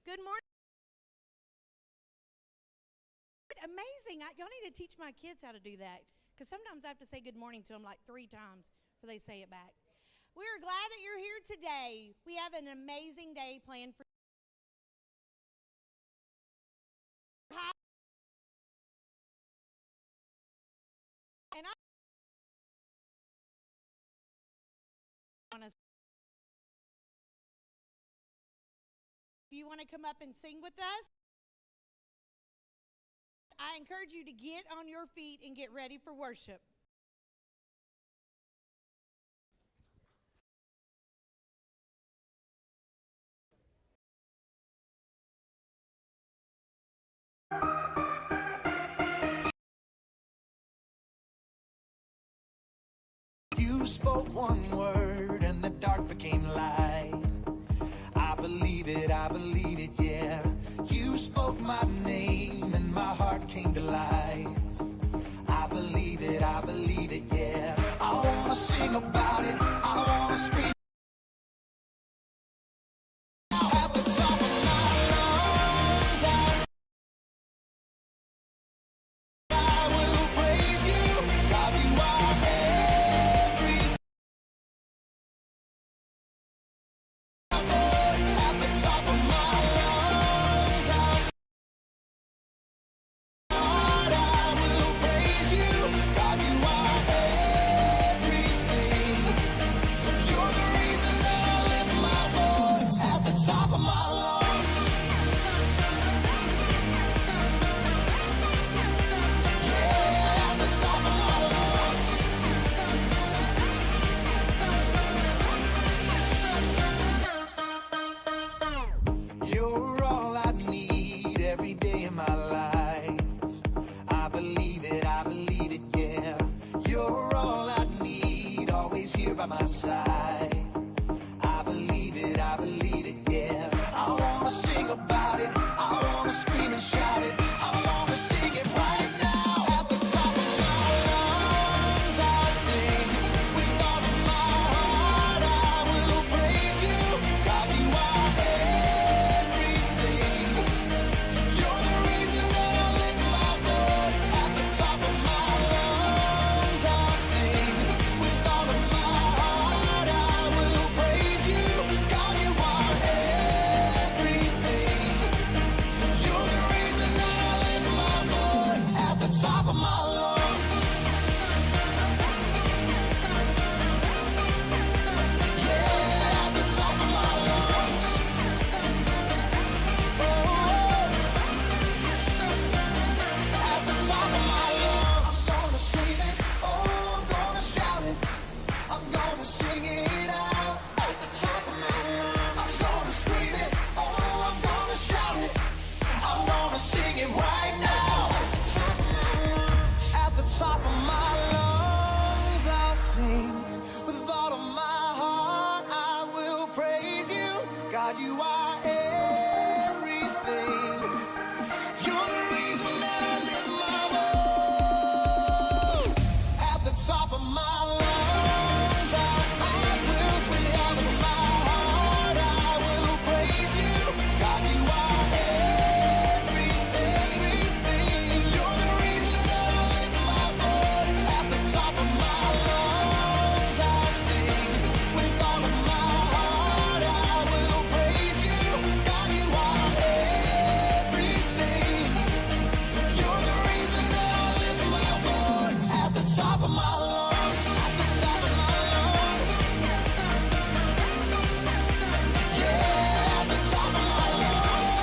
Good morning. Amazing. Y'all need to teach my kids how to do that because sometimes I have to say good morning to them like 3 times before they say it back. We are glad that you're here today. We have an amazing day planned for you. And if you want to come up and sing with us, I encourage you to get on your feet and get ready for worship. You spoke one word and the dark became light. I believe it, yeah. You spoke my name and my heart came to life. I believe it, yeah. I wanna sing about it, I wanna scream. At the top of my lungs, I will praise you. God, you are everything. At the top of my lungs, I will praise you. God, you are everything. You're the reason that I lift my voice. At the top of my lungs. Yeah, at the top of my lungs. You're all I need every day of my life. I believe it, yeah. You're all I need, always here by my side. I believe it, yeah. I wanna sing about it, I wanna scream and shout it, I wanna sing it right now. At the top of my lungs, I sing. With all of my heart, I will praise you. God, you are everything. You're the reason that I lift my voice. At the top of my lungs, I sing. With all of my heart, I will praise you. God, you are everything. You're the reason that I lift my voice. At the top of my lungs. Yeah, at the top of my lungs. At the top of my lungs, I'm gonna scream it, oh, I'm gonna shout it, I'm gonna sing it out. At the top of my lungs, I'm gonna scream it, oh, I'm gonna shout it, I'm gonna sing it right now. At the top of my lungs, I'll sing. With all of my heart, I will praise you. God, you are everything. You're the reason that I lift my voice. At the top of my lungs, I will sing. All of my heart, I will praise you. God, you are everything. You're the reason that I lift my voice. At the top of my lungs, I sing. With all of my heart, I will praise you. God, you are everything. You're the reason that I lift my voice. At the top of my lungs. At the top of my lungs. Yeah, at the top of my lungs.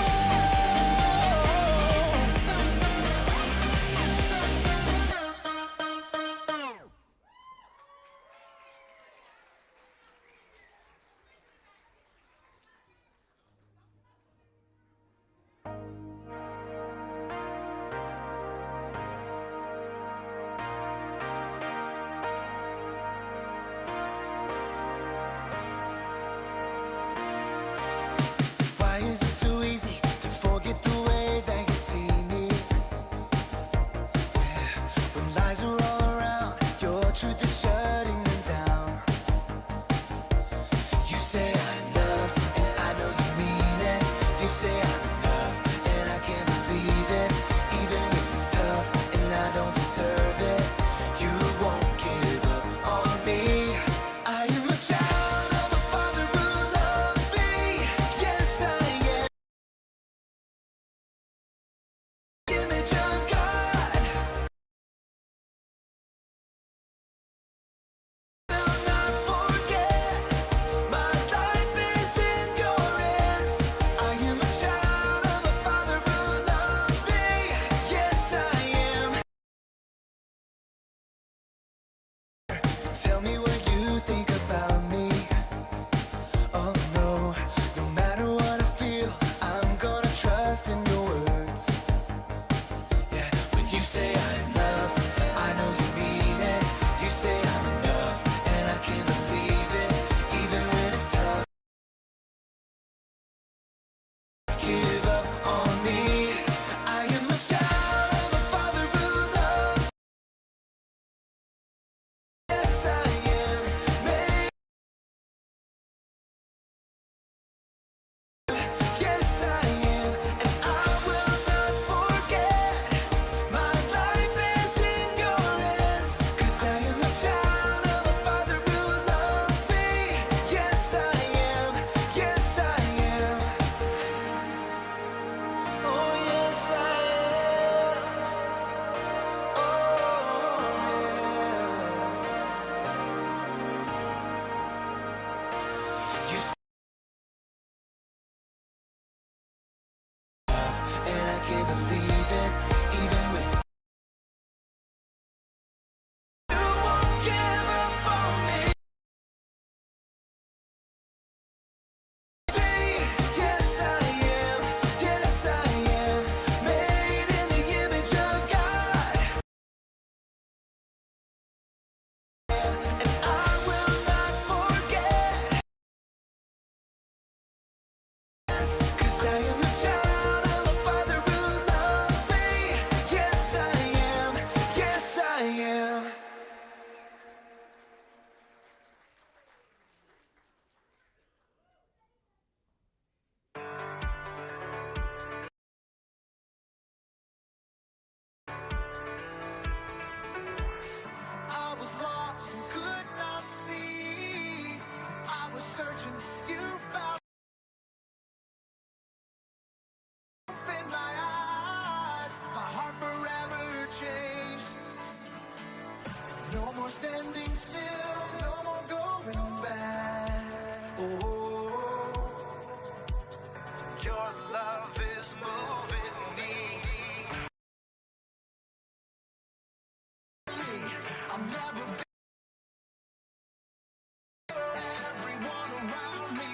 Why is it so easy to forget the way that you see me? Yeah. When lies are all around, your truth is shutting them down. You say I loved, and I know you mean it. You say I Tell me what you think about me. Oh no, no matter what I feel, I'm gonna trust in your words. Yeah, when you say I'm loved, I know you mean it. You say I'm enough, and I can't believe it. Even when it's tough, give up on me. I am a child of a father who loves. Yes, I am. Yes, I am, and I will not forget. My life is in your hands, 'cause I am a child of a father who loves me. Yes, I am. Yes, I am. Oh, yes, I am. Oh, yeah. You say, and I can't believe it, even when it's you won't give up on me. Yes, I am. Yes, I am. Made in the image of God. And I will not forget. 'Cause I am a child of a father who loves me. Yes, I am. Yes, I am. I was lost and could not see. I was searching, you found. Open my eyes, my heart forever changed. No more standing still, no more going back. Oh, your love is moving me. I'll never be everyone around me.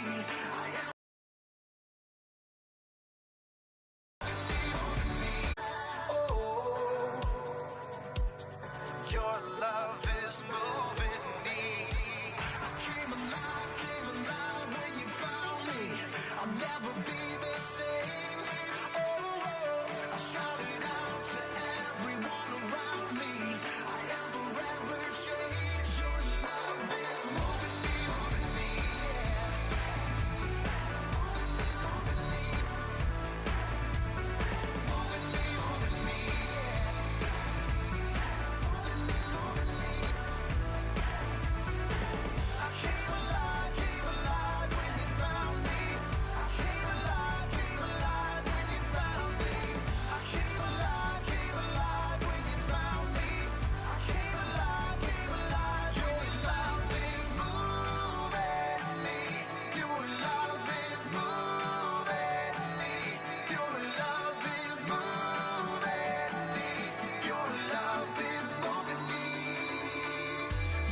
Oh, your love is moving me. I came alive when you found me. I'll never be the same. Oh, I shout it out to everyone around me. I am forever changed. Your love is moving me, yeah. Moving me, yeah. I came alive when you found me. I came alive when you found me. I came alive when you found me. I came alive. Your love is moving me. Your love is moving me. Your love is moving me. Your love is moving me.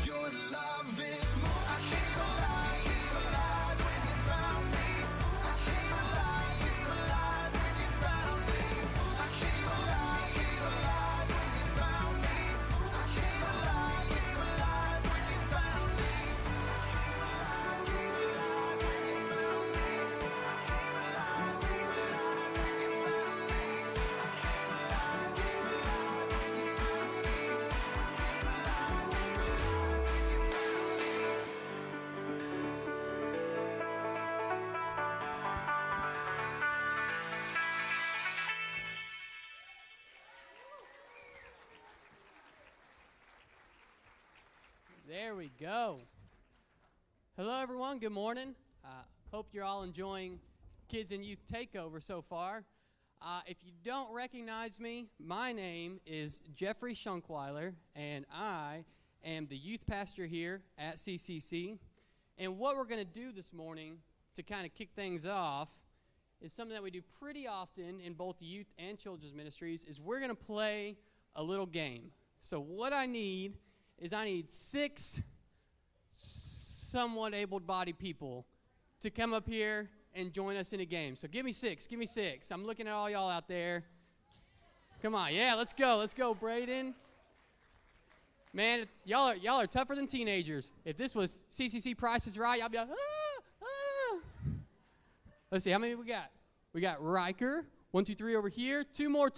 Your love is moving. I came alive when you found me. I came alive when you found me. I came alive when you found me. I came alive when you found me. There we go. Hello, everyone. Good morning. Hope you're all enjoying Kids and Youth Takeover so far. If you don't recognize me, my name is Jeffrey Schunkweiler, and I am the youth pastor here at CCC. And what we're going to do this morning to kind of kick things off is something that we do pretty often in both the youth and children's ministries, is we're going to play a little game. So what I need is 6 somewhat able-bodied people to come up here and join us in a game. So give me 6. Give me 6. I'm looking at all y'all out there. Come on. Yeah, let's go. Let's go, Braden. Man, y'all are tougher than teenagers. If this was CCC Price is Right, y'all be like, Let's see, how many we got? We got Riker. 1, 2, 3 over here. 2 more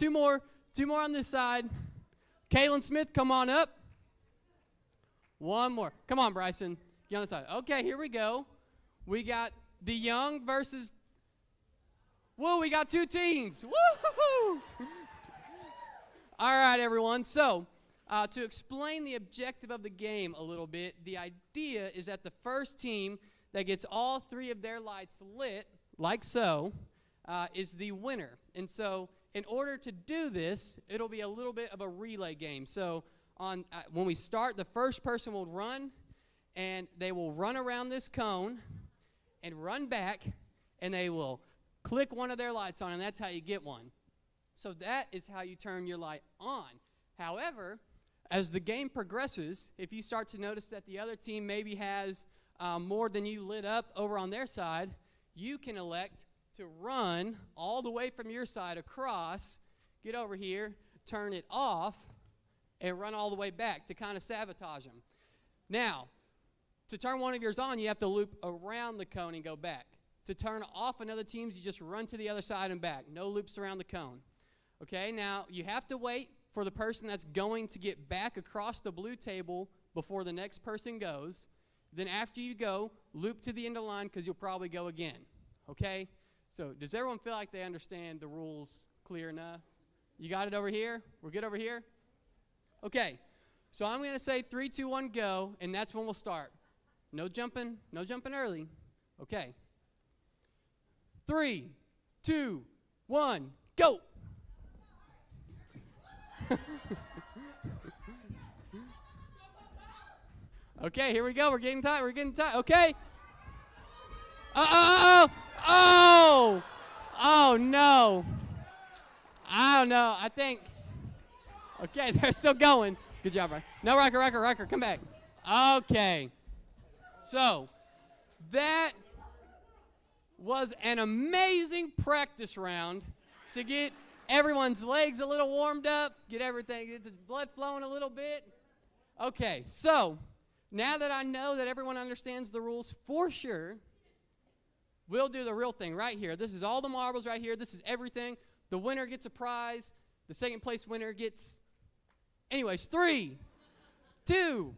on this side. Kaylin Smith, come on up. 1 more. Come on, Bryson. Get on the side. Okay, here we go. We got the young versus, whoa, we got 2 teams. Woo-hoo-hoo. All right, everyone. So, to explain the objective of the game a little bit, the idea is that the first team that gets all 3 of their lights lit, like so, is the winner. And so, in order to do this, it'll be a little bit of a relay game. So, when we start, the first person will run, and they will run around this cone and run back, and they will click one of their lights on, and that's how you get one. So that is how you turn your light on. However, as the game progresses, if you start to notice that the other team maybe has more than you lit up over on their side, you can elect to run all the way from your side across, get over here, turn it off, and run all the way back to kind of sabotage them. Now, to turn one of yours on, you have to loop around the cone and go back. To turn off another team's, you just run to the other side and back. No loops around the cone. Okay, now you have to wait for the person that's going to get back across the blue table before the next person goes. Then after you go, loop to the end of the line because you'll probably go again. Okay? So does everyone feel like they understand the rules clear enough? You got it over here? We're good over here? Okay. So I'm going to say 3, 2, 1, go, and that's when we'll start. No jumping early. Okay. 3, 2, 1, go. Okay, here we go. We're getting tight. Okay. Oh, no. I don't know. I think. Okay, they're still going. Good job, Riker. No, Riker, come back. Okay. So, that was an amazing practice round to get everyone's legs a little warmed up, get the blood flowing a little bit. Okay, so now that I know that everyone understands the rules for sure, we'll do the real thing right here. This is all the marbles right here. This is everything. The winner gets a prize. The second place winner gets... Anyways, 3, 2,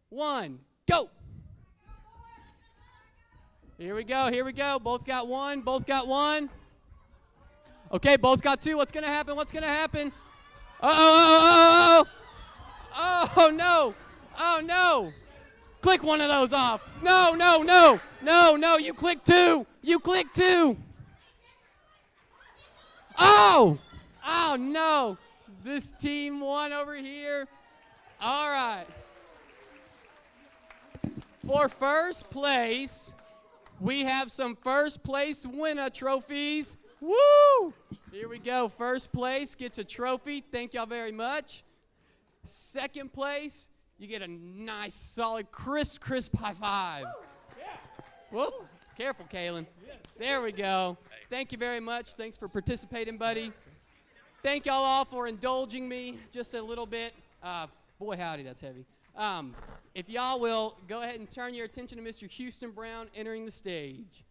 1, go. Here we go. Both got one. Okay, both got 2. What's going to happen? Oh, no. Oh, no. Click one of those off. No. You click 2. Oh, no. This team won over here. All right. For first place, we have some first place winner trophies. Woo! Here we go. First place gets a trophy. Thank y'all very much. Second place, you get a nice, solid, crisp high five. Yeah. Whoop. Careful, Kaylin. Yes. There we go. Thank you very much. Thanks for participating, buddy. Thank y'all all for indulging me just a little bit. Boy, howdy, that's heavy. If y'all will, go ahead and turn your attention to Mr. Houston Brown entering the stage.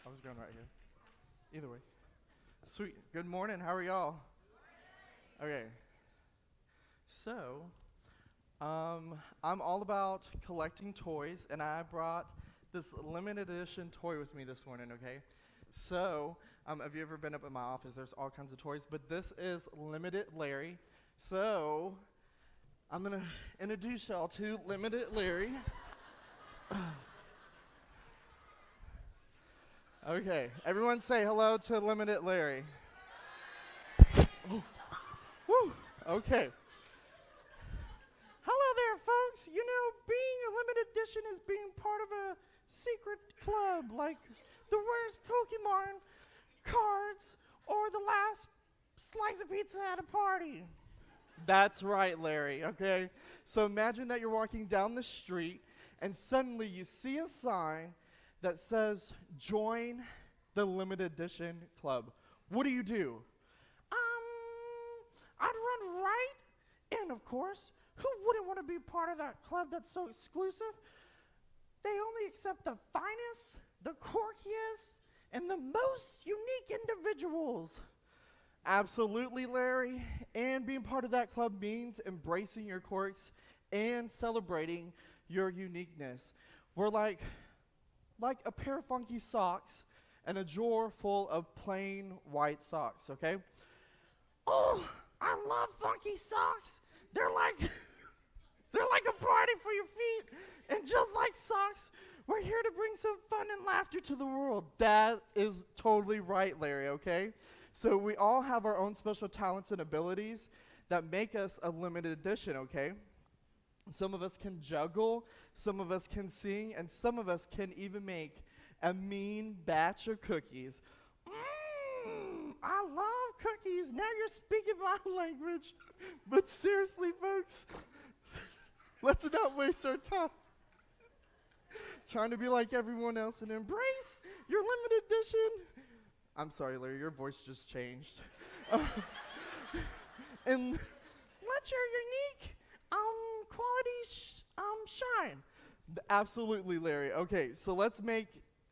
I was going right here. Either way. Sweet. Good morning. How are y'all? Okay. So, I'm all about collecting toys, and I brought this limited edition toy with me this morning, okay? So, have you ever been up in my office? There's all kinds of toys, but this is Limited Larry. So, I'm going to introduce y'all to Limited Larry. Okay, everyone say hello to Limited Larry. Oh. Woo, okay. Hello there, folks. You know, being a limited edition is being part of a secret club, like the rarest Pokemon cards or the last slice of pizza at a party. That's right, Larry, okay? So imagine that you're walking down the street and suddenly you see a sign that says, join the limited edition club. What do? I'd run right in, of course. Who wouldn't want to be part of that club that's so exclusive? They only accept the finest, the quirkiest, and the most unique individuals. Absolutely, Larry. And being part of that club means embracing your quirks and celebrating your uniqueness. We're like a pair of funky socks and a drawer full of plain white socks, okay? Oh, I love funky socks. They're like a party for your feet. And just like socks, we're here to bring some fun and laughter to the world. That is totally right, Larry, okay? So we all have our own special talents and abilities that make us a limited edition, okay? Some of us can juggle, some of us can sing, and some of us can even make a mean batch of cookies. I love cookies. Now you're speaking my language. But seriously, folks, let's not waste our time trying to be like everyone else and embrace your limited edition. I'm sorry, Larry, your voice just changed. And let your unique qualities shine. Absolutely, Larry. Okay, so let's make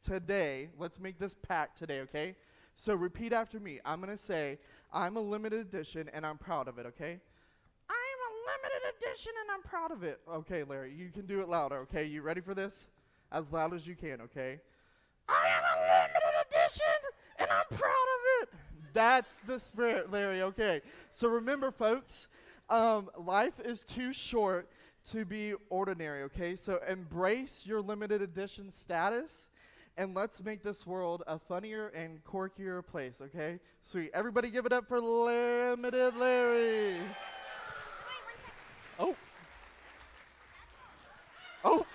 this pact today, okay? So repeat after me. I'm going to say, I'm a limited edition and I'm proud of it, okay? I'm a limited edition and I'm proud of it. Okay, Larry, you can do it louder, okay? You ready for this? As loud as you can, okay? I am a limited edition and I'm proud of it. That's the spirit, Larry, okay? So remember, folks, life is too short to be ordinary, okay? So embrace your limited edition status, and let's make this world a funnier and quirkier place, okay? Sweet. Everybody give it up for Limited Larry. Oh. Oh.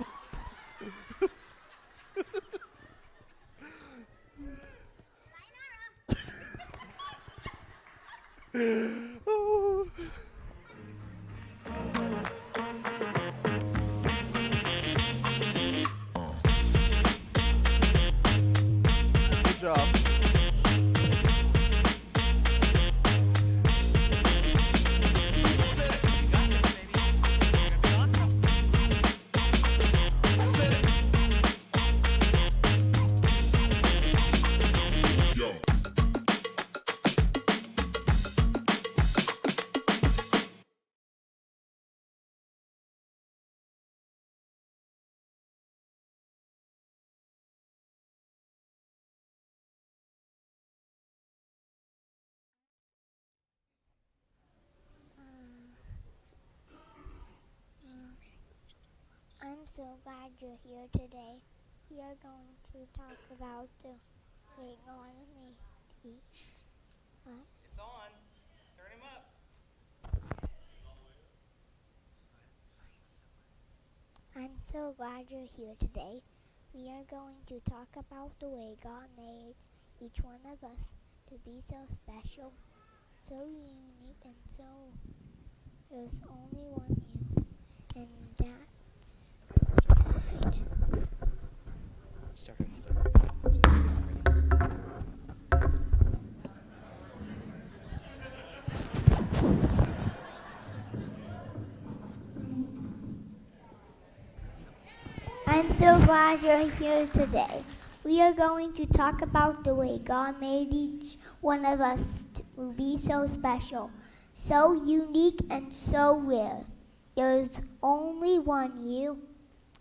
Oh. Good job. I'm so glad you're here today. We are going to talk about the way God made us. It's on. Turn him up. I'm so glad you're here today. We are going to talk about the way God made each one of us to be so special, so unique, and so there's only one you, and that's right. Start. I'm so glad you're here today. We are going to talk about the way God made each one of us to be so special, so unique, and so rare. There's only one you,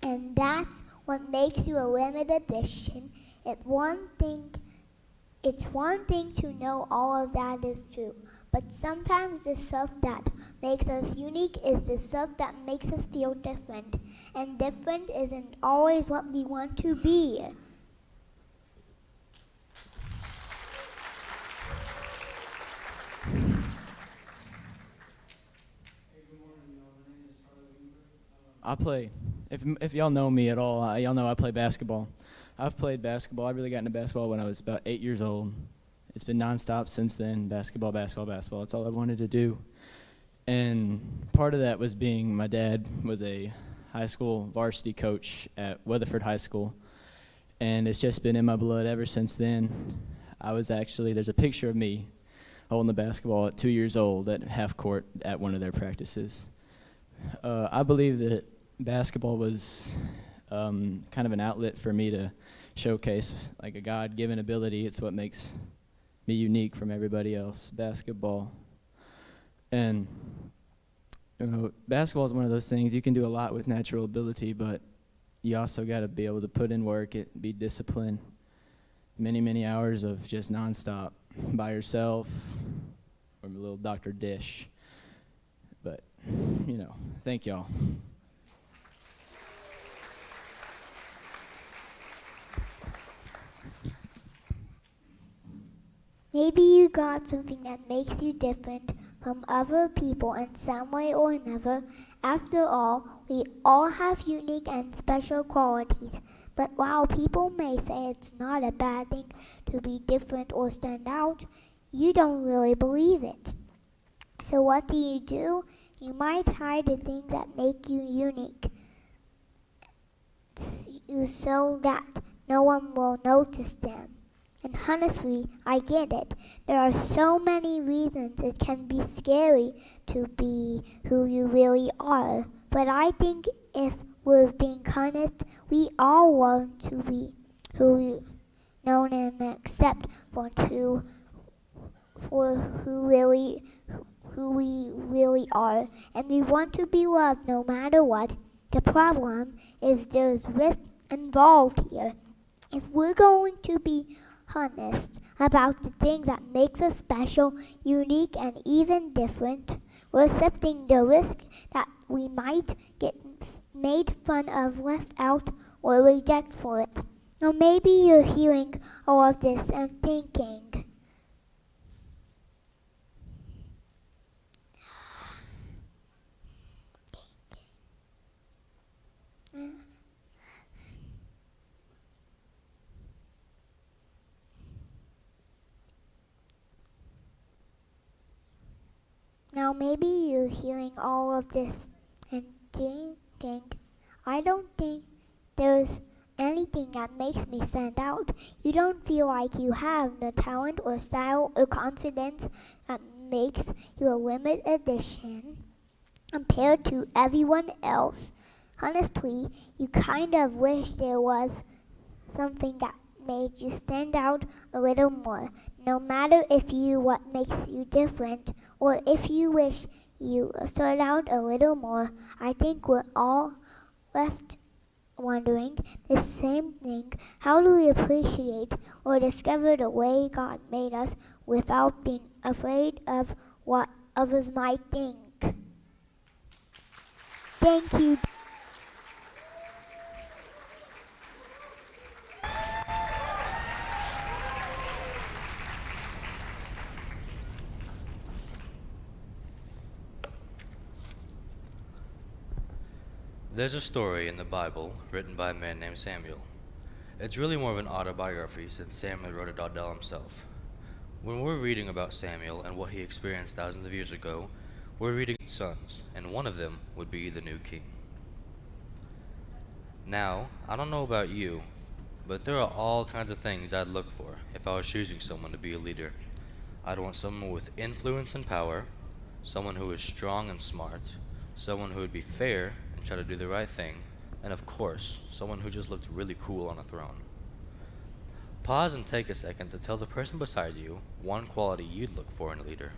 and that's what makes you a limited edition. It's one thing to know all of that is true, but sometimes the stuff that makes us unique is the stuff that makes us feel different, and different isn't always what we want to be. I play. If y'all know me at all, y'all know I play basketball. I've played basketball. I really got into basketball when I was about 8 years old. It's been nonstop since then. Basketball, basketball, basketball. It's all I wanted to do. And part of that was being my dad was a high school varsity coach at Weatherford High School. And it's just been in my blood ever since then. There's a picture of me holding the basketball at 2 years old at half court at one of their practices. I believe that basketball was kind of an outlet for me to showcase like a God-given ability. It's what makes me unique from everybody else, basketball. And basketball is one of those things, you can do a lot with natural ability, but you also got to be able to put in work, be disciplined, many, many hours of just nonstop by yourself, or a little Dr. Dish. But, thank y'all. Maybe you got something that makes you different from other people in some way or another. After all, we all have unique and special qualities. But while people may say it's not a bad thing to be different or stand out, you don't really believe it. So what do? You might hide the things that make you unique so that no one will notice them. And honestly, I get it. There are so many reasons it can be scary to be who you really are. But I think if we're being honest, we all want to be who we known and accept for who we really are. And we want to be loved no matter what. The problem is there's risk involved here. If we're going to be honest about the things that makes us special, unique, and even different, we're accepting the risk that we might get made fun of, left out, or rejected for it. Now maybe you're hearing all of this and thinking, I don't think there's anything that makes me stand out. You don't feel like you have the talent or style or confidence that makes you a limited edition compared to everyone else. Honestly, you kind of wish there was something that made you stand out a little more. No matter if you what makes you different or if you wish you stood out a little more, I think we're all left wondering the same thing. How do we appreciate or discover the way God made us without being afraid of what others might think? Thank you. There's a story in the Bible written by a man named Samuel. It's really more of an autobiography since Samuel wrote it all himself. When we're reading about Samuel and what he experienced thousands of years ago, we're reading his sons, and one of them would be the new king. Now, I don't know about you, but there are all kinds of things I'd look for if I was choosing someone to be a leader. I'd want someone with influence and power, someone who is strong and smart, someone who would be fair and try to do the right thing, and of course, someone who just looked really cool on a throne. Pause and take a second to tell the person beside you one quality you'd look for in a leader.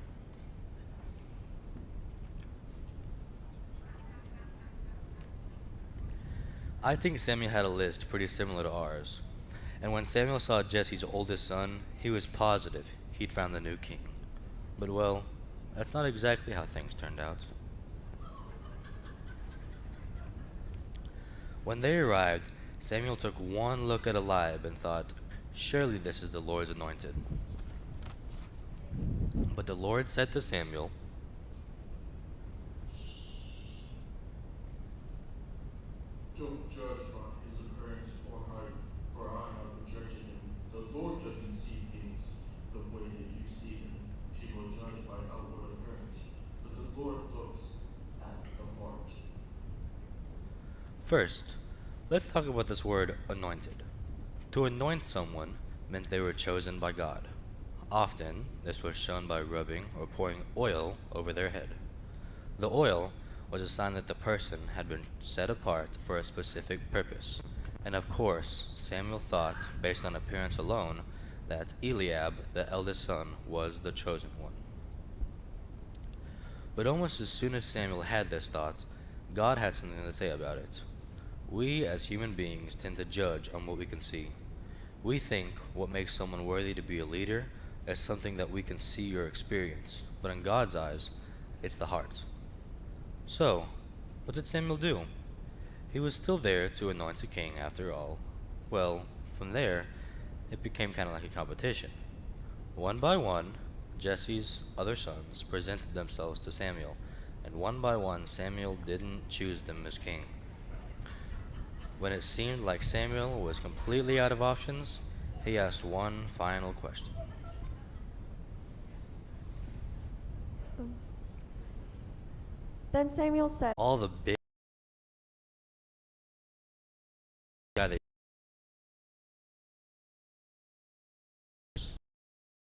I think Samuel had a list pretty similar to ours, and when Samuel saw Jesse's oldest son, he was positive he'd found the new king. But well, that's not exactly how things turned out. When they arrived, Samuel took one look at Eliab and thought, surely this is the Lord's anointed. But the Lord said to Samuel, "Don't judge by his appearance or height, for I have rejected him. The Lord doesn't see things the way that you see them. People judge by outward appearance, but the Lord looks First, let's talk about this word anointed. To anoint someone meant they were chosen by God. Often, this was shown by rubbing or pouring oil over their head. The oil was a sign that the person had been set apart for a specific purpose. And of course, Samuel thought, based on appearance alone, that Eliab, the eldest son, was the chosen one. But almost as soon as Samuel had this thought, God had something to say about it. We as human beings tend to judge on what we can see. We think what makes someone worthy to be a leader is something that we can see or experience, but in God's eyes, it's the heart. So, what did Samuel do? He was still there to anoint a king after all. Well, from there, it became kind of like a competition. One by one, Jesse's other sons presented themselves to Samuel, and one by one Samuel didn't choose them as king. When it seemed like Samuel was completely out of options, he asked one final question. Then Samuel said, All the big guy they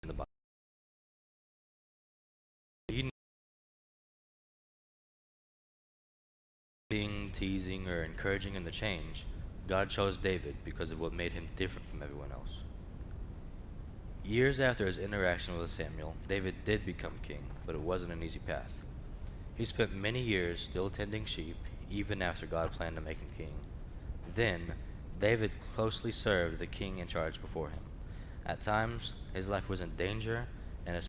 in the Bible. Being teasing or encouraging him to change, God chose David because of what made him different from everyone else. Years after his interaction with Samuel, David did become king, but it wasn't an easy path. He spent many years still tending sheep, even after God planned to make him king. Then, David closely served the king in charge before him. At times, his life was in danger,